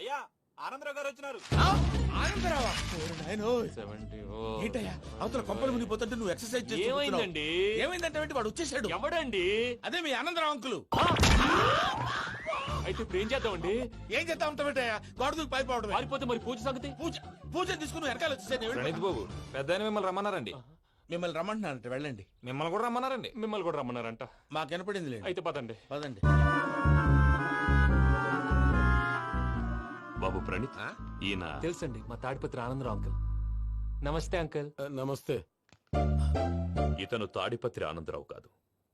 అయ్యా ఆనందరావు గారు వచ్చినారు. ఆనందరావా? ఏంటయ్యా అవతల కొంపలు మునిగిపోతుంటే నువ్వు ఎక్సర్సైజ్ చేస్తున్నావు. ఏమైందండి? ఏమైందంటే వాడు వచ్చేసాడు. ఎవడండి? అదే మీ ఆనందరావు అంకులు. అయితే ఇప్పుడు ఏం చేద్దామండి? ఏం చేస్తా ఉంటావేటయ్యా? గోడ దూకి పైపోవడం. పారిపోతే మరి పూజ సంగతి? పూజ తీసుకుని వెనకాల వచ్చేసాను. ప్రణీత్ బాబు పెద్ద మిమ్మల్ని రమ్మన్నారండి. మిమ్మల్ని రమ్మంటున్నారంట, వెళ్ళండి. మిమ్మల్ని కూడా రమ్మన్నారండి. మిమ్మల్ని కూడా రమ్మన్నారంట. మాకు వినపడింది లేదు. అయితే పదండి. పదండి. బాబు ప్రణీత్, ఈయన తెలుసండి, మా తాడిపత్రి ఆనందరావు అంకుల్. నమస్తే అంకుల్. నమస్తే. ఇతను తాడిపత్రి ఆనందరావు కాదు,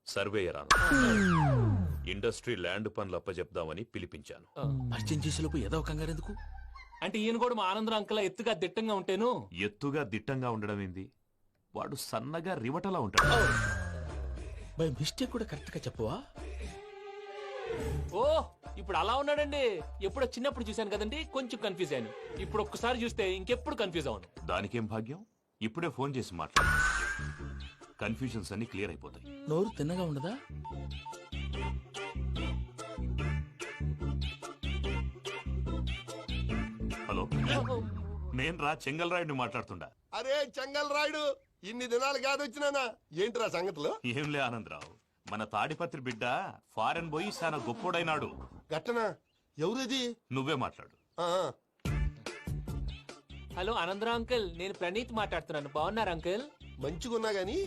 సర్వేయర్ ఆనందరావు. ఇండస్ట్రీ ల్యాండ్ పనులు అప్పజెప్దామని పిలిపించాను. పరిచయం చేసేలోపు ఏదో కంగారు ఎందుకు? అంటే ఈయన కూడా మా ఆనందరావు అంకుల్ ఎత్తుగా దిట్టంగా ఉంటేను. ఎత్తుగా దిట్టంగా ఉండడం ఏంది, వాడు సన్నగా రివటలా ఉంటాడు. బై మిస్టేక్ కూడా కరెక్ట్ గా చెప్పవా? ఓ ఇప్పుడు అలా ఉన్నాడండి. ఎప్పుడో చిన్నప్పుడు చూశాను కదండి, కొంచెం కన్ఫ్యూజ్ అయ్యాను. ఇప్పుడు ఒక్కసారి చూస్తే ఇంకెప్పుడు కన్ఫ్యూజ్ అవును. దానికేం భాగ్యం, ఇప్పుడే ఫోన్ చేసి మాట్లాడు. కన్ఫ్యూజన్స్ అన్ని క్లియర్ అయిపోతాయి. నోరు తిన్నగా ఉండదా? హలో, నేను రా చెంగల్ రాయుడిని మాట్లాడుతుండా. అరే చెంగల్ రాయుడు, ఇన్ని దినాలు కాదు వచ్చినానా? ఏంటిరా సంగతులు? ఏంలే ఆనందరావు, మన తాడిపత్రి బిడ్డ ఫారెన్ పోయి చాలా గొప్పోడైనాడు. గట్టనా? ఎవరిది? నువ్వే మాట్లాడు. ఆ, హలో ఆనందరావు అంకుల్, నేను ప్రణీత్ మాట్లాడుతున్నాను. బాగున్నారు అంకుల్? మంచిగున్నా గాని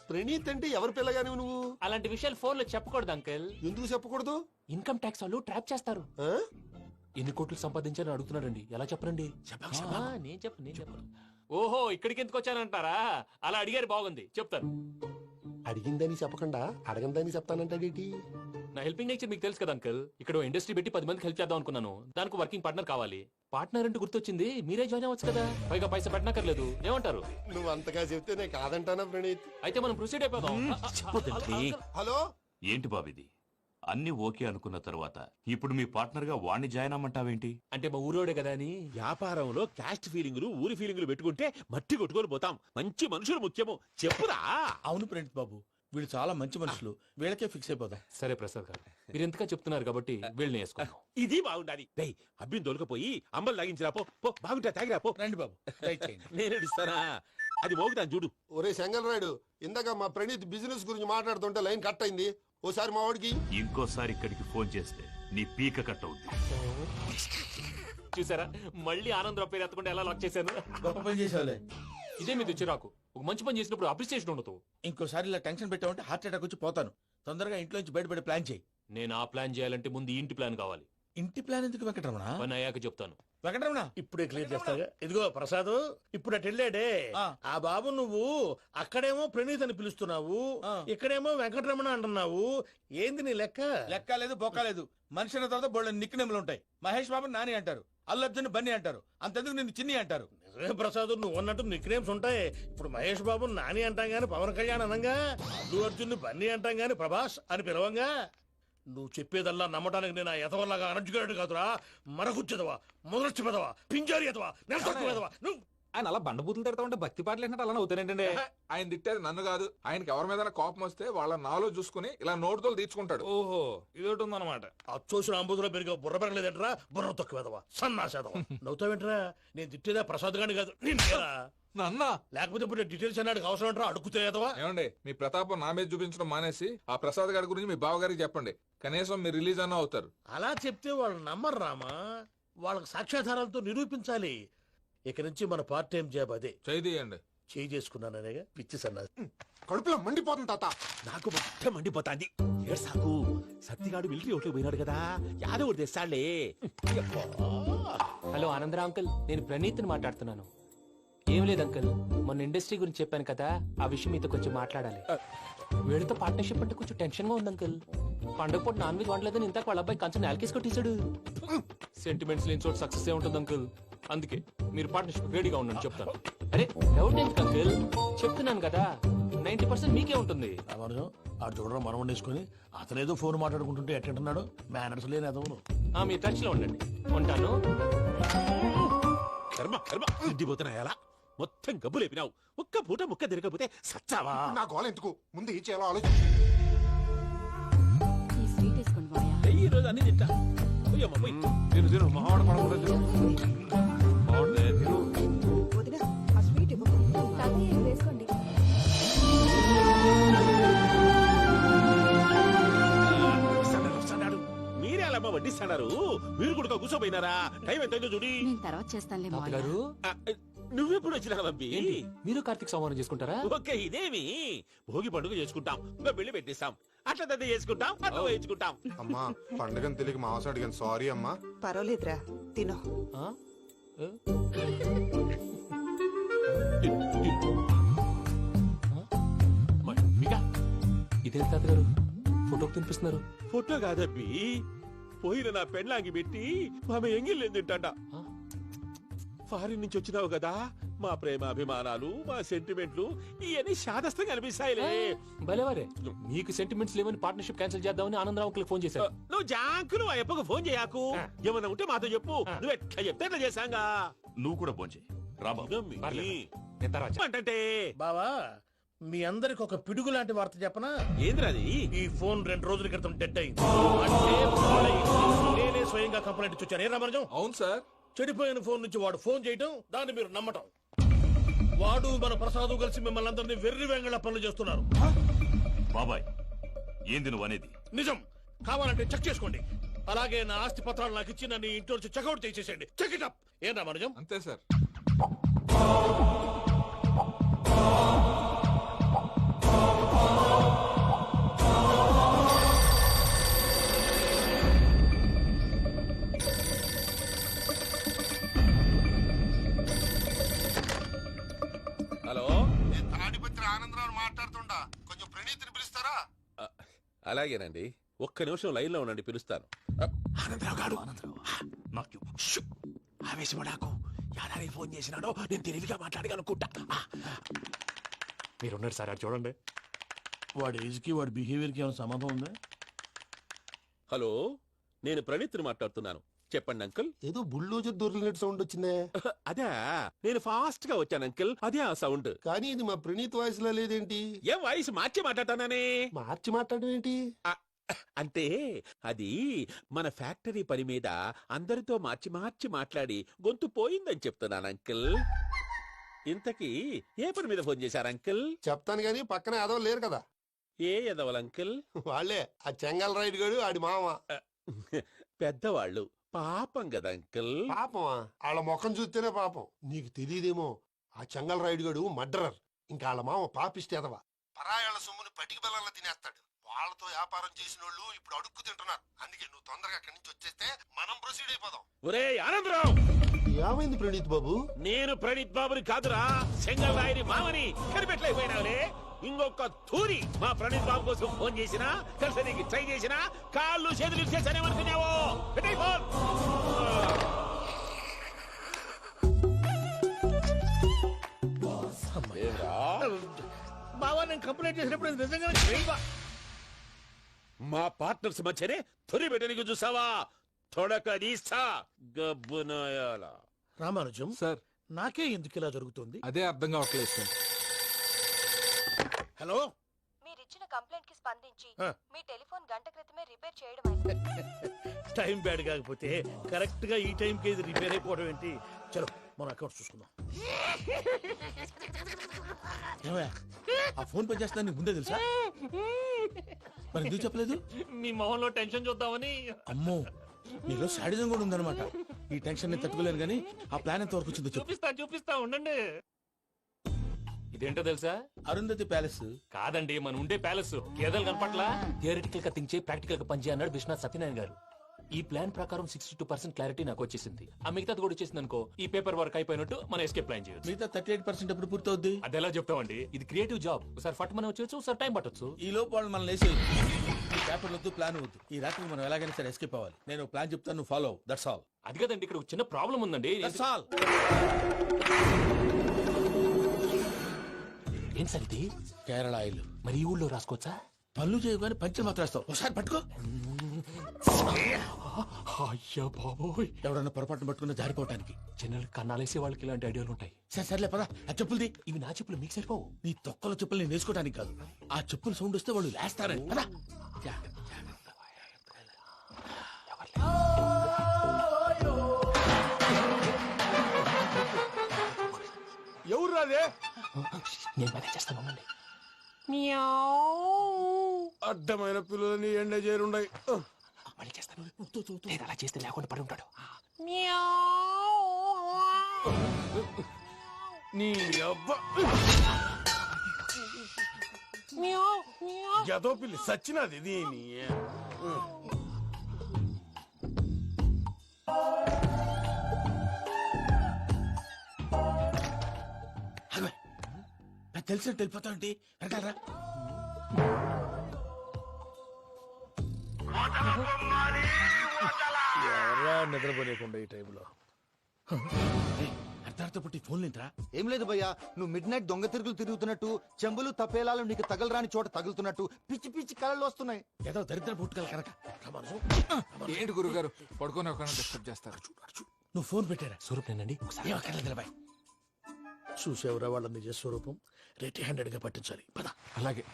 ప్రణీత్ అంటే ఎవరి పిల్లగాని నువ్వు? అలాంటి విషయాలు ఫోన్ లో చెప్పకూడదు అంకుల్. ఎందుకు చెప్పకూడదు? ఇన్కమ్ ట్యాక్స్ వాళ్ళు ట్రాప్ చేస్తారు. ఆ? ఎన్ని కోట్లు సంపాదించాలని అడుగుతున్నాడండి. ఎలా చెప్పరండి? నేను చెప్పను. ఓహో, ఇక్కడికి ఎందుకు వచ్చానంటారా? అలా అడిగారు, బాగుంది, చెప్తాను. అడిగిందని చెప్పకుండా అడగందని చెప్తానంటాడేటి? నా హెల్పింగ్ నేచర్ మీకు తెలుసు కదా అంకుల్. ఇక్కడ ఇండస్ట్రీ పెట్టి 10 మందికి హెల్ప్ చేద్దాం అనుకున్నాను. దానికి వర్కింగ్ పార్ట్నర్ కావాలి. పార్ట్నర్ అంటే గుర్తొచ్చింది, మీరే జాయిన్ అవ్వచ్చు కదా. పైగా పైసా పెట్టనక్కర్లేదు. ఏమంటారు? నువ్వు అంతగా చెప్తే నేను కాదంటానా ప్రణీత్? అయితే మనం ప్రొసీడ్ అయిపోదాం. హలో, ఏంటి బాబిది, అన్ని ఓకే అనుకున్న తర్వాత ఇప్పుడు మీ పార్ట్నర్ గా వాణ్ణి జాయిన్ అమ్మంటావేంటి? అంటే మా ఊరోడే కదా అని. వ్యాపారంలో క్యాస్ట్ ఫీలింగులు ఊరి ఫీలింగులు పెట్టుకుంటే మట్టి కొట్టుకొని పోతాం. మంచి మనుషులు ముఖ్యము. చెప్పురా. అవును ప్రణీత్ బాబు, వీళ్ళు చాలా మంచి మనుషులు. వీళ్ళకే ఫిక్స్ అయిపోదాం. సరే ప్రసాద్ గారు, మీరు ఎంతగా చెప్తున్నారు కాబట్టి వీళ్ళని వేసుకుందాం. ఇది బాగుండాలి. డై అబ్బిని దొలకపోయి అమ్మలు లాగించిరా పో. పో బాగుంటా, తాగిరా పో. రండి బాబు, దయచేయండి. నేను ఇస్తానా? అది మోగుతాను చూడు. ఒరే చెంగల్ రాయుడు, ఇందాక మా ప్రణీత్ బిజినెస్ గురించి మాట్లాడుతుంటే లైన్ కట్ అయింది. ఓసారి మా వాడికి ఇంకోసారి ఇక్కడికి ఫోన్ చేస్తే నీ పీక కట్ అవుద్ది. చూసారా, మళ్ళీ ఆనందరావు పేరు ఎత్తకుండా ఎలా లాక్ చేశాను. గొప్ప పని చేసేవాళ్ళే. ఇదే మీద చిరాకు. ఒక మంచి పని చేసినప్పుడు అప్రిసియేషన్ ఉండదు. ఇంకోసారి ఇలా టెన్షన్ పెట్టామంటే హార్ట్ అటాక్ వచ్చి పోతాను. తొందరగా ఇంట్లో నుంచి బయటపడే ప్లాన్ చేయి. నేను ఆ ప్లాన్ చేయాలంటే ముందు ఈ ఇంటి ప్లాన్ కావాలి. ఇంటి ప్లాన్ ఎందుకు వెంకటరమణ? పని అయ్యాక చెప్తాను. వెంకటరమణ ఇప్పుడే క్లియర్ చేస్తాగా. ఇదిగో ప్రసాద్, ఇప్పుడు అటు వెళ్ళాడే ఆ. ఆ బాబు, నువ్వు అక్కడేమో ప్రణీత్ అని పిలుస్తున్నావు, ఆ. ఇక్కడేమో వెంకటరమణ అంటున్నావు. ఏంది నీ లెక్క? లెక్క లేదు, బొక్క లేదు. మనిషి అన్న తర్వాత బోళ్ళ నిక్నెములు ఉంటాయి. మహేష్ బాబు నాని అంటారు, అల్లు అర్జున్ బన్నీ అంటారు, అంతెందుకు నిన్ను చిన్ని అంటారు. నిజమే ప్రసాద్, నువ్వు అన్నట్టు నిక్ నేమ్స్ ఉంటాయి. ఇప్పుడు మహేష్ బాబు నాని అంటాం గాని పవన్ కళ్యాణ్ అనంగా, అల్లు అర్జున్ బన్నీ అంటాం గాని ప్రభాస్ అని పిలవంగా. నువ్వు చెప్పేదల్లా నమ్మటానికి నేను ఆ ఎతవల్లాగా అనర్జుకేటెడ్ కాదురా. మరగుచ్చదవా, మొదలచ్చి పెదవా, పింజారి ఎదవా, నెలసొక్కుదవా నువ్వు. ఆయన అలా బండబూతులు తిడతా ఉంటే భక్తి పాటలు ఏంటంటే అలా అవుతానంటే. ఆయన తిట్టేది నన్ను కాదు. ఆయనకి ఎవరి మీద కోపం వస్తే వాళ్ళ నాలో చూసుకుని ఇలా నోటుతో తీర్చుకుంటాడు. ఓహో, ఇదొకటి ఉందన్నమాట. అచ్చోసిన అంబుధులో పెరిగే బుర్ర పెరగలేదంటరా, బుర్ర తొక్కువేదవా, సన్నాసేదవా. నవ్వుతావేంట్రా? నేను తిట్టేదా ప్రసాద్ గాని కాదు, నిన్నేరా. నన్న లేకపోతే ఇప్పుడు డీటెయిల్స్ అన్నాడు అవసరం అంటారా? అడుగుతాయేదవా. ఏమండి, మీ ప్రతాపం నా మీద చూపించడం మానేసి ఆ ప్రసాద్ గారి గురించి మీ బావగారికి చెప్పండి. కనీసం మీరు రిలీజ్ అన్న అవుతారు. అలా చెప్తే వాళ్ళు నమ్మరు రామా. వాళ్ళకి సాక్ష్యాధారాలతో నిరూపించాలి. ఇక నుంచి మన పార్ట్ టైం జాబ్ అదే. చేయండి. చేయి చేసుకున్నాననేగా పిచ్చి సన్నాసి. కడుపులో మండిపోతుంది తాత. నాకు మొత్తం మండిపోతాంది. ఏడు సాకు, సత్తిగాడు మిలిటరీ ఓట్లు పోయినాడు కదా, యాదవ్ తెస్తాడులే. హలో ఆనందరావు అంకుల్, నేను ప్రణీత్ని మాట్లాడుతున్నాను. ఏం లేదు అంకుల్, మొన్న ఇండస్ట్రీ గురించి చెప్పాను కదా, ఆ విషయం మీతో కొంచెం మాట్లాడాలి. వీళ్ళతో పార్ట్నర్షిప్ అంటే కొంచెం టెన్షన్ గా ఉంది అంకుల్. పండగ పూట నాన్ వెజ్ వండలేదని ఇంతకు వాళ్ళ అబ్బాయి కంచెం నేలకేసి కొట్టేశాడు. సెంటిమెంట్స్ లేని చోట సక్సెస్ ఏ ఉంటుంది అంకుల్. అందుకే మీరు పార్ట్నర్షిప్ రెడీగా ఉండండి, చెప్తాను. అరే డౌట్ ఎందుకు అంకుల్, చెప్తున్నాను కదా, 90% మీకే ఉంటుంది. రామానుజం ఆడు చూడడం మనం వండేసుకుని అతనేదో ఫోన్ మాట్లాడుకుంటుంటే ఎట్టంటున్నాడు. మేనర్స్ లేని అదవును. మీ టచ్ లో ఉండండి, ఉంటాను. కర్మ కర్మ, తిండిపోతున్నా ఎలా మొత్తం గబ్బు లేపినావు. ఒక్క పూట ముక్క తిరగకపోతే సచ్చావా? నా గోల ఎందుకు, ముందు ఏం చేయాలో ఆలోచించు. ఈ రోజు అన్ని తింటా. తిను తిను మావాడు పడకుండా తిను బాగుంది తిను వదినా ఆ స్వీట్ ఇవ్వకు. తాతయ్య ఇది వేసుకోండి. వస్తాడు. మీరే అలా వడ్డిస్తాడారు. మీరు కూడా కూర్చోపోయినారా? టైం ఎంతైందో చూడి. నేను తర్వాత చేస్తానులే మావయ్య. తాతగారు ఆ, నువ్వెప్పుడు వచ్చినా బంబి? ఏంటి మీరు కార్తీక్ సంహారం చేసుకుంటారా? ఓకే, ఇదేమి భోగి పండుగ చేసుకుంటాం, ఇంకా పెళ్లి పెట్టిస్తాం, అట్లా దద్ద చేసుకుంటాం, అట్లా వేయించుకుంటాం. అమ్మా పండుగని తెలియక మాంస అడిగాను సారీ అమ్మా. పర్వాలేదురా తినో. ఆ? ఏ? ఇదే తాతగారు ఫోటోకి తినిపిస్తున్నారు. ఫోటో కాదబ్బి, పోయిన నా పెళ్ళాంగి పెట్టి ఆమె ఎంగిల్లేం తింటాడ. ఆ? ఫారిన్ నుంచి వచ్చినావు కదా, మా ప్రేమ అభిమానాలు, మా సెంటిమెంట్లు ఇవన్నీ శాదస్తంగా అనిపిస్తాయిలే. భలేవారే, మీకు సెంటిమెంట్స్ లేవని పార్ట్నర్షిప్ క్యాన్సిల్ చేద్దామని ఆనందరావు అంకుల్ ఫోన్ చేశారు. నువ్వు జాంకు నువ్వు ఎప్పకు ఫోన్ చేయకు. ఏమన్నా ఉంటే మాతో చెప్పు. నువ్వు ఎట్లా చెప్తే ఎట్లా చేశాంగా. నువ్వు కూడా భోంచే రాబా. పర్లేదు. నేను తర్వాత చెప్తా. అంటే బావా మీ అందరికి ఒక పిడుగు లాంటి వార్త చెప్పనా? ఏంద్రది? ఈ ఫోన్ 2 రోజుల క్రితం డెడ్ అయింది. అంటే పాడైంది. నేనే స్వయంగా కంప్లైంట్ ఇచ్చి వచ్చాను. ఏ రామరాజం? అవును సార్. చెడిపోయిన ఫోన్ నుంచి వాడు ఫోన్ చేయటం, దాన్ని మీరు నమ్మటం. వాడు మన ప్రసాదు కలిసి మిమ్మల్ని అందరినీ వెర్రి వెంగళ పనులు చేస్తున్నారు. బాబాయ్ ఏంది నువ్వు అనేది? నిజం. కావాలంటే చెక్ చేసుకోండి. అలాగే నా ఆస్తి పత్రాలు నాకు ఇచ్చి నన్ను ఇంట్లో నుంచి చెక్అౌట్ చేసేసండి. Check it up. ఏం రామరాజం? అంతే సార్. హలో, నేను తాడిపత్రి ఆనందరావు మాట్లాడుతుండా, కొంచెం ప్రణీతిని పిలుస్తారా? అలాగేనండి. ఒక్క నిమిషం లైన్ లో ఉండండి, పిలుస్తాను. ఆనందరావు గాడు నాకు చెప్పు. ఆవేశపడాకు. యాదారి ఫోన్ చేసినాడో నేను తెలివిగా మాట్లాడగలనుకుంటా. మీరున్నారు సార్, అది చూడండి. వాడి ఏజ్ కి వాడి బిహేవియర్ కి ఏమైనా సంబంధం ఉందా? హలో, నేను ప్రణీత్ని మాట్లాడుతున్నాను. చెప్పండి అంకుల్. ఏదో బుల్డోజర్ దొరికినట్టు సౌండ్ వచ్చిందే. అదే, నేను ఫాస్ట్ గా వచ్చాను అంకుల్. అదే ఆ సౌండ్. కానీ ఇది మా ప్రణీత్ వాయిస్ లో లేదేంటి? ఏం వాయిస్ మార్చి మాట్లాడతాననే? మార్చి మాట్లాడడం ఏంటి? అంటే అది మన ఫ్యాక్టరీ పని మీద అందరితో మార్చి మార్చి మాట్లాడి గొంతు పోయిందని చెప్తున్నాను అంకుల్. ఇంతకీ ఏ పని మీద ఫోన్ చేశారు అంకుల్? చెప్తాను గానీ పక్కన ఏదో లేరు కదా. ఏ ఎదవలు అంకుల్? వాళ్ళే ఆ చెంగల్ రైడ్ గడు ఆడి మామ. పెద్దవాళ్ళు, పాపం కదా అంకుల్. పాపమా? వాళ్ళ ముఖం చూస్తేనే పాపం. నీకు తెలియదేమో, ఆ చెంగల్ రైడ్ గడు మర్డరర్. ఇంకా వాళ్ళ మామ పాపిస్తేదవా. పరాయాళ్ళ సొమ్ముని పటికి బెల్లంలో తినేస్తాడు. వాళ్ళతో వ్యాపారం చేసిన వాళ్ళు ఇప్పుడు అడుక్కు తింటున్నారు. అందుకే నువ్వు తొందరగా అక్కడి నుంచి వచ్చేస్తే మనం ప్రొసీడ్ అయిపోదాం. ఒరే ఆనందరావు, ఏమైంది ప్రణీత్ బాబు? నేను ప్రణీత్ బాబుని కాదురా, సెంగల్ రాయని మామని. కనిపెట్టలేకపోయినావులే. ఇంకొక తూరి మా ప్రణీత్ బాబు కోసం ఫోన్ చేసినా, కలిసి నీకు ట్రై చేసినా, కాళ్ళు చేతులు ఇచ్చేసానేమనుకున్నావో. పెట్టేయ్ ఫోన్. బావా నేను కంప్లైంట్ చేసినప్పుడు ఇది నిజంగానే చేయవా? మా పార్ట్నర్స్ మధ్యనే తొలి పెట్టడానికి చూసావా? తొడక నీస్తా గబ్బునాయాల. రామానుజం సార్ నాకే ఎందుకు ఇలా జరుగుతుంది? అదే అర్థం కావట్లేదు సార్. హలో, మీరిచ్చిన కంప్లైంట్ కి స్పందించి ఆ. మీ టెలిఫోన్ గంట క్రితమే రిపేర్ చేయడం అయింది. టైం బ్యాడ్ కాకపోతే కరెక్ట్ గా ఈ టైం కి ఇది రిపేర్ అయిపోవడం ఏంటి? చలో మన అకౌంట్ చూసుకుందాం. ఏమయ్య, ఆ ఫోన్ పే చేస్తా నీకు ముందే తెలుసా? మరి ఎందుకు చెప్పలేదు? మీ మొహంలో టెన్షన్ చూద్దామని. అమ్మో, నీలో శాడిజం కూడా ఉందన్నమాట. ఈ టెన్షన్ ని తట్టుకోలేను గానీ ఆ ప్లాన్ ఎంత వరకు వచ్చిందో చెప్పు. చూపిస్తా ఉండండి. ఇదేంటో తెలుసా? అరుంధతి ప్యాలెస్. కాదండి, మన ఉండే ప్యాలెస్. గేదెలు కనపట్లా? థియరిటికల్ గా థింక్ చేయి, ప్రాక్టికల్ గా పనిచేయి అన్నాడు విశ్వనాథ్ సత్యనారాయణ గారు. ఈ ప్లాన్ ప్రకారం 62% క్లారిటీ నాకు వచ్చేసింది. ఆ మిగతాది కూడా వచ్చేసింది అనుకో, ఈ పేపర్ వర్క్ అయిపోయినట్టు మనం ఎస్కేప్ ప్లాన్ చేయొచ్చు. మిగతా 38% ఎప్పుడు పూర్తవుద్ది? అది ఎలా చెప్తామండి? ఇది క్రియేటివ్ జాబ్. ఒకసారి ఫట్ మనం వచ్చేయచ్చు, ఒకసారి టైం పట్టొచ్చు. ఈ లోపు వాళ్ళు మనం లేసేయచ్చు. ఈ పేపర్ వద్దు, ప్లాన్ వద్దు. ఈ రాత్రి మనం ఎలాగైనా సరే ఎస్కేప్ అవ్వాలి. నేను ప్లాన్ చెప్తాను, నువ్వు ఫాలో. That's all. అది కదండి, ఇక్కడ ఒక చిన్న ప్రాబ్లం ఉందండి. That's all. ఏం సార్ ఇది? కేరళ ఆయిల్. మరి ఈ ఊళ్ళో రాసుకోవచ్చా? పళ్ళు చేయగానే పంచర్ మాత్రం వేస్తావు. ఒకసారి పట్టుకో. అయ్యా బాబోయ్, ఎవడన్నా పొరపాటున పట్టుకున్న జారిపోవటానికి. జనరల్ కన్నాలేసే వాళ్ళకి ఇలాంటి ఐడియాలు ఉంటాయి. సర్లే పదా, ఆ చెప్పులది. ఇవి నా చెప్పులు మీకు సరిపోవు. నీ తొక్కల చెప్పులు నేను వేసుకోవడానికి కాదు, ఆ చెప్పులు సౌండ్ వస్తే వాళ్ళు లేస్తారని. పదా. నేను మేనేజ్ చేస్తాను ఉండండి. అడ్డమైన పిల్లలని ఎండ చేరుండయి. మళ్ళీ చేస్తాను. లేదు అలా చేస్తే లేకుండా పడి ఉంటాడు. నీ అబ్బ గదో పిల్లి సచ్చినది దీని. తెలిసినట్టు వెళ్ళిపోతా ఉంటే వెనకాలరా. ఎవరా నిద్రపోలేకుండా ఈ టైంలో అర్ధార్థ పుట్టి ఫోన్ లేంట్రా. ఏం లేదు భయ్యా, నువ్వు మిడ్ నైట్ దొంగ తిరుగులు తిరుగుతున్నట్టు, చెంబులు తపేలాలు నీకు తగలరాని చోట తగులుతున్నట్టు పిచ్చి పిచ్చి కళలు వస్తున్నాయి. ఏదో దరిద్ర పుట్టుకల కనుక. ఏంటి గురుగారు పడుకొని ఒక డిస్టర్బ్ చేస్తారు? నువ్వు ఫోన్ పెట్టారా? స్వరూప్ నేనండి. ఒకసారి నిలబాయ్. చూసేవరా వాళ్ళ నిజ స్వరూపం. రెట్టి హ్యాండెడ్ గా పట్టించాలి. పద. అలాగే.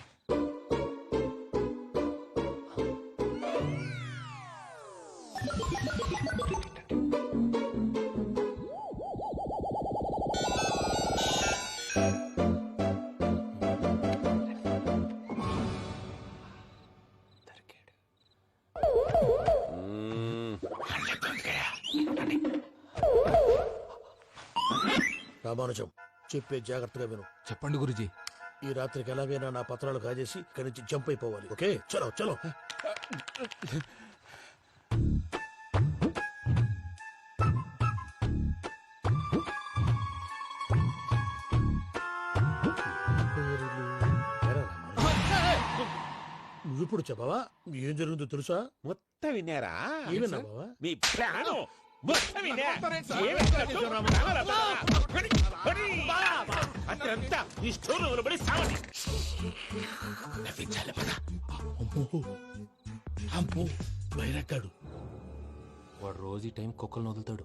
రామానుజం చెప్పే జాగ్రత్తగా విను. చెప్పండి గురుజీ. ఈ రాత్రికి ఎలాగైనా నా పత్రాలు కాజేసి ఇక్కడి నుంచి జంప్ అయిపోవాలి. ఓకే, చలో చలో. నువ్విప్పుడు చెప్పవా ఏం జరుగుతుందో తెలుసా? మొత్తం విన్నారా? ఏమన్నా బావా? మీ ప్రాణం మొత్తం విన్నా? అదంతా ఈ స్టోర్ పడి సావండి. అమ్మో బైరక్కాడు. వాడు రోజు ఈ టైం కుక్కలను వదులుతాడు.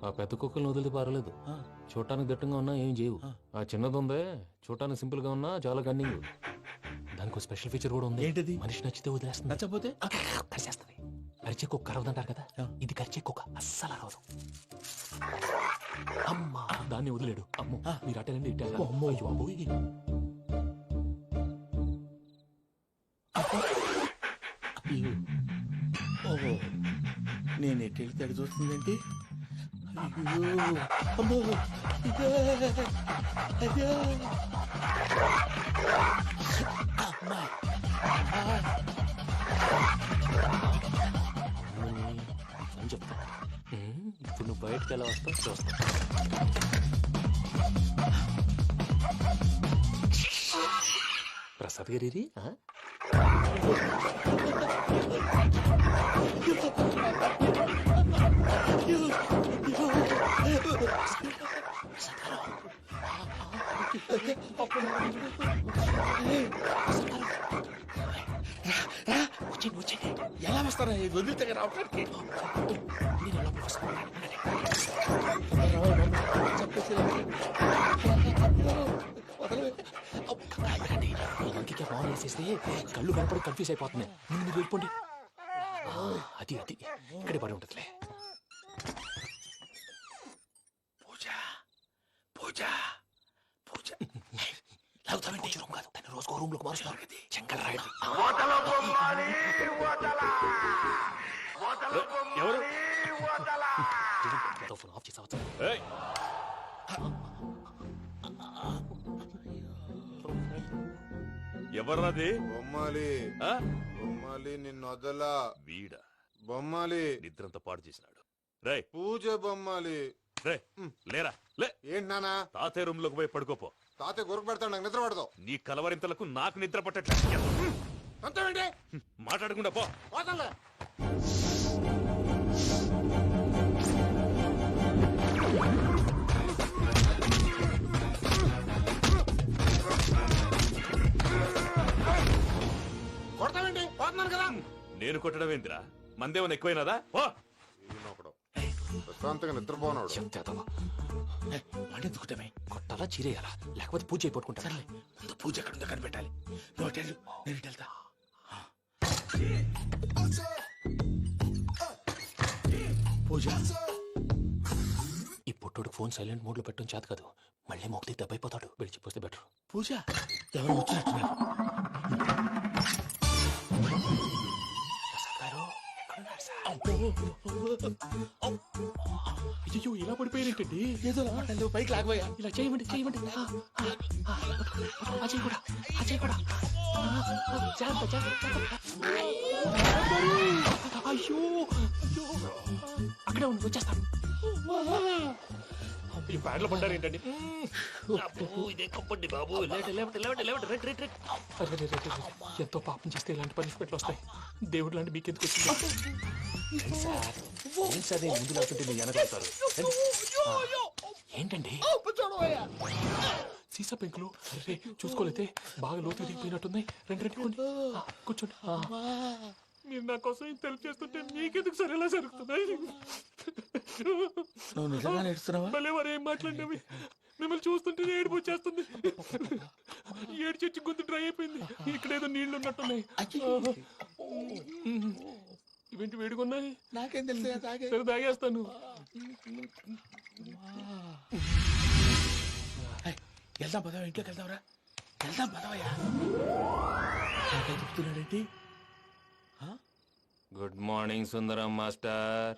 ఆ పెద్ద కుక్కలను వదిలితే పర్వాలేదు, చూడటానికి దట్టంగా ఉన్నా ఏం చేయవు. ఆ చిన్నది ఉందే చూడటానికి సింపుల్ గా ఉన్నా చాలా గన్నింగ్. దానికి స్పెషల్ ఫీచర్ కూడా ఉంది. ఏంటిది? మనిషి నచ్చితే వదిలేస్తుంది, నచ్చపోతే కరిచేస్తుంది. కరిచే కుక్క అరవదంటారు కదా, ఇది కరిచే కుక్క అస్సలు అరవదు. అమ్మా దాన్ని వదిలేడు. అమ్మో మీరు అటెండి ఇట్టే. అమ్మో అయ్యో ఓహో, నేను ఎటు వెళ్తే అటు చూస్తుందంటే. అయ్యో అమ్మో అయ్యో అమ్మా. అని చెప్తా. ఇప్పుడు నువ్వు బయటకు ఎలా వస్తావు చూస్తా. ప్రసాద్ గారి ఎలా వస్తారా? వదిలితే రావడానికి వేసేస్తే కళ్ళు కనపడి కన్ఫ్యూజ్ అయిపోతున్నాయి. మీరు వెళ్ళిపోండి. అది అది ఇక్కడే పడి ఉంటుందిలే. పూజ పూజ పూజ లాగుతామంటే రూమ్ కాదు, తను రోజుకో రూమ్ లోకి మారుస్తున్నారు కదా. చెంగల్ రాయుడు ఎవరు? ఫోన్ ఆఫ్ చేసావచ్చు. ఎవర్రాది? బొమ్మాలి బొమ్మాలి నిన్ను వదలా. వీడ బొమ్మాలి నిద్రంతా పాడు చేసినాడు. రే పూజ బొమ్మాలి. రే లేరా లే. ఏంటి నానా? తాతయ్య రూమ్ లోకి పోయి పడుకోపో. తాతయ్య గురకు పెడతాడు, నాకు నిద్ర పడతావు. నీ కలవరింతలకు నాకు నిద్ర పట్టట్లేదు. అంతేంటి? మాట్లాడకుండా పో. పోతాలే. కొడతావేంటి? పోతున్నాను కదా. నేను కొట్టడం ఏంటిరా? మందేమన్నా ఎక్కువైనదా? ఓ ఈయనొకడు ప్రశాంతంగా నిద్రపోనాడు. వాడెందుకుంటామే? కొట్టాలా చీరేయాలా లేకపోతే పూజ అయిపోట్టుకుంటా. ముందు పూజ ఎక్కడ ఉందో కనిపెట్టాలి. నువ్వు అటెళ్ళు, నేను ఇటు వెళ్తా. పూజ ఈ పుట్టోడు ఫోన్ సైలెంట్ మోడ్ లో పెట్టడం చేత కాదు. మళ్ళీ మోక్తి దెబ్బైపోతాడు విడిచిపోతే బెటర్. పూజ ఎవరు వచ్చినట్టున్నారు. అయ్యో ఇలా పడిపోయినట్టండి. ఏదో నువ్వు పైకి లాగబోయా. ఇలా చేయమండి చేయమండి. అజయ్ కూడా అజయ్ కూడా జాగ్రత్త జాగ్రత్త. అయ్యో అయ్యో అక్కడే ఉండి వచ్చేస్తాను. ఈ బ్యాడ్లో పడ్డారు ఏంటండి? ఇదే కప్పండి బాబు. ఎంతో పాపం చేస్తే ఇలాంటి పనిష్మెంట్లు వస్తాయి. దేవుడు లాంటి మీకెందుకు వచ్చింది? అదే ముందు లేకుంటే మీరు వెనకాడతారు. ఏంటండి సీసా పెంకులు? అరే చూసుకోలేతే బాగా లోతు దిగిపోయినట్టున్నాయి. రెండు రెండు కొన్ని కూర్చోండి. మీరు నా కోసం ఇంత హెల్ప్ చేస్తుంటే మీకెందుకు సరే ఎలా జరుగుతున్నాయి? నువ్వు నిజంగా నేర్చుతున్నావా? మళ్ళీ వారు ఏం మాట్లాడినవి మిమ్మల్ని చూస్తుంటే ఏడుపు వచ్చేస్తుంది. ఏడు చెట్టు గొంతు డ్రై అయిపోయింది. ఇక్కడ ఏదో నీళ్లు ఉన్నట్టున్నాయి. ఇవేంటి వేడుకున్నాయి? నాకేం తెలుసు తాగే. సరే తాగేస్తాను. వెళ్దాం పదవా, ఇంట్లోకి వెళ్దాంరా. వెళ్దాం పదవయ్యా. చెప్తున్నాడేంటి? గుడ్ మార్నింగ్ సుందరం మాస్టర్.